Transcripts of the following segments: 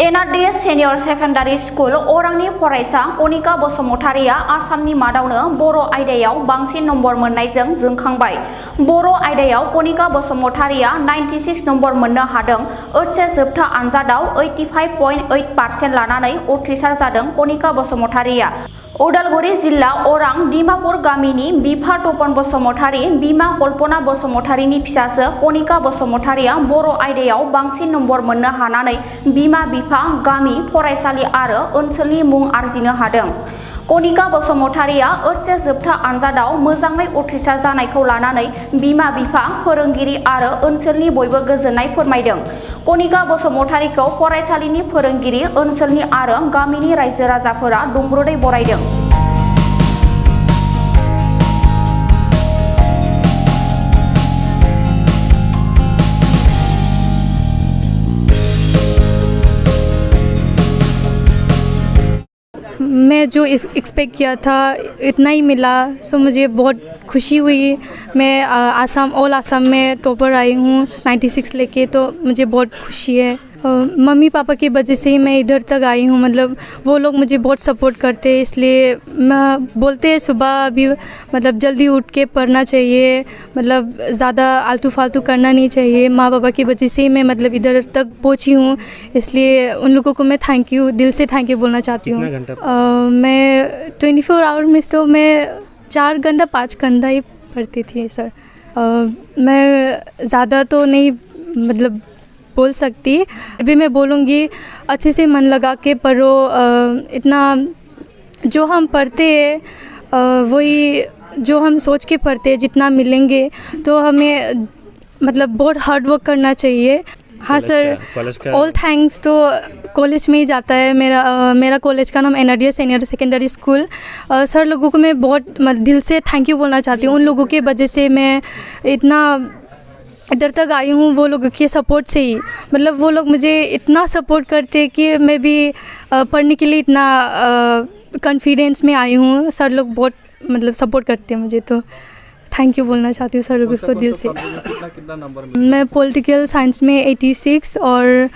NRDS Senior Secondary School अरांनि फरायसा कनिका बसुमतारिया आसामनि मादावनो बर' आयदायाव बांसिन नम्बर मोननायजों जोंखांबाय। बर' आयदायाव कनिका बसुमतारिया 96 नम्बर मोननो हादों। ओइचएस जोबथा आनजादाव 85.8% लानानै उथ्रिसार जादों कनिका बसुमतारिया। उदालगुरि जिल्ला अरां डिमापुर गामिनि बिफा तपन बसुमतारी, बिमा कल्पना बसुमतारीनि फिसाजो कनिका बसुमतारिया बर' आयदायाव बांसिन नम्बर मोननो हानानै बिमा बिफा, गामि, फरायसालि आरो ओनसोलनि मुं आरजिनो हादों। कनिका बसुमतारिया ओइचएस जोबथा आनजादाव मोजाङै उथ्रिसार जानायखौ लानानै बिमा बिफा, फोरोंगिरि आरो ओनसोलनि बयबो गोजोननाय फोरमायदों। कनिका बसुमतारिखौ फरायसालिनि फोरोंगिरि, ओनसोलनि आरो गामिनि रायजो राजाफोरा दुंब्रुदै बरायदों। मैं जो एक्सपेक्ट किया था इतना ही मिला, सो मुझे बहुत खुशी हुई। मैं ऑल आसाम में टॉपर आई हूँ 96 लेके, तो मुझे बहुत खुशी है। मम्मी पापा की वजह से ही मैं इधर तक आई हूँ, मतलब वो लोग मुझे बहुत सपोर्ट करते हैं, इसलिए मैं बोलते हैं सुबह भी मतलब जल्दी उठ के पढ़ना चाहिए, मतलब ज़्यादा आलतू फालतू करना नहीं चाहिए। माँ बाबा की वजह से ही मैं मतलब इधर तक पहुँची हूँ, इसलिए उन लोगों को मैं दिल से थैंक यू बोलना चाहती हूँ। मैं 24 आवर में तो मैं 4 घंटा 5 घंटा ही पढ़ती थी सर। मैं ज़्यादा तो नहीं मतलब बोल सकती, अभी मैं बोलूँगी अच्छे से मन लगा के पढ़ो। इतना जो हम पढ़ते हैं वही जो हम सोच के पढ़ते हैं, जितना मिलेंगे तो हमें मतलब बहुत हार्ड वर्क करना चाहिए। हाँ सर, ऑल थैंक्स तो कॉलेज में ही जाता है। मेरा कॉलेज का नाम NRDS senior secondary school. Sir लोगों को मैं बहुत दिल से थैंक यू बोलना चाहती हूँ। उन लोगों के वजह से मैं इतना इधर तक आई हूँ, वो लोगों के सपोर्ट से ही। मतलब वो लोग मुझे इतना सपोर्ट करते कि मैं भी पढ़ने के लिए इतना कॉन्फिडेंस में आई हूँ। सर लोग बहुत मतलब सपोर्ट करते हैं मुझे, तो थैंक यू बोलना चाहती हूँ सर लोगों को दिल से। मैं पॉलिटिकल साइंस में 86 और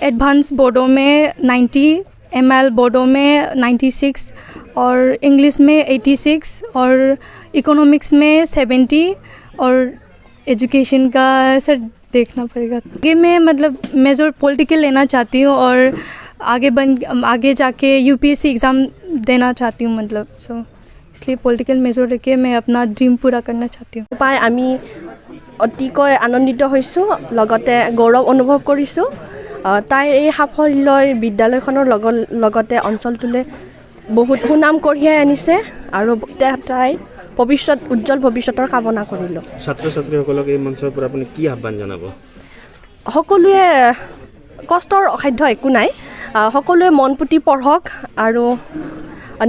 एडवांस बोडो में 90, ML बोडो में 96 और इंग्लिश में 86 और इकोनॉमिक्स में 70 और एजुकेशन का सर देखना पड़ेगा। आगे मैं मतलब मेजर पॉलिटिकल लेना चाहती हूँ और आगे जाके UPSC एग्ज़ाम देना चाहती हूँ, मतलब सो इसलिए पॉलिटिकल मेजर लेके मैं अपना ड्रीम पूरा करना चाहती हूँ। पाई आमी अतिকৈ आनंदित হৈছোঁ, লগতে গৌৰৱ অনুভৱ কৰিছোঁ। তাইৰ এই সাফল্যই বিদ্যালয়খনৰ লগতে অঞ্চলটোলৈ বহুত সুনাম কঢ়িয়াই আনিছে আৰু তাইৰ ভৱিষ্যত উজ্জ্বল ভৱিষ্যতৰ কামনা কৰিলোঁ। ছাত্ৰ ছাত্ৰীসকলক এই মঞ্চৰ পৰা আপুনি কি আহ্বান জনাব? সকলোৱে কষ্টৰ অসাধ্য একো নাই, সকলোৱে মন পুতি পঢ়ক আৰু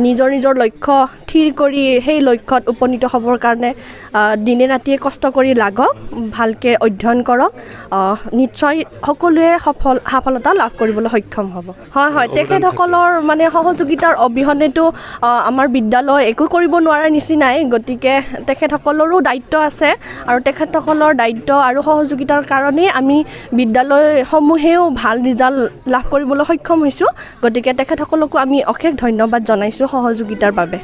নিজৰ নিজৰ লক্ষ্য থিৰ কৰি সেই লক্ষ্যত উপনীত হ'বৰ কাৰণে দিনে ৰাতিয়ে কষ্ট কৰি লাগক, ভালকৈ অধ্যয়ন কৰক, নিশ্চয় সকলোৱে সফলতা লাভ কৰিবলৈ সক্ষম হ'ব। হয় হয়, তেখেতসকলৰ মানে সহযোগিতাৰ অবিহনেতো আমাৰ বিদ্যালয় একো কৰিব নোৱাৰাৰ নিচিনাই, গতিকে তেখেতসকলৰো দায়িত্ব আছে আৰু তেখেতসকলৰ দায়িত্ব আৰু সহযোগিতাৰ কাৰণেই আমি বিদ্যালয়সমূহেও ভাল ৰিজাল্ট লাভ কৰিবলৈ সক্ষম হৈছোঁ। গতিকে তেখেতসকলকো আমি অশেষ ধন্যবাদ জনাইছোঁ সহযোগিতাৰ বাবে।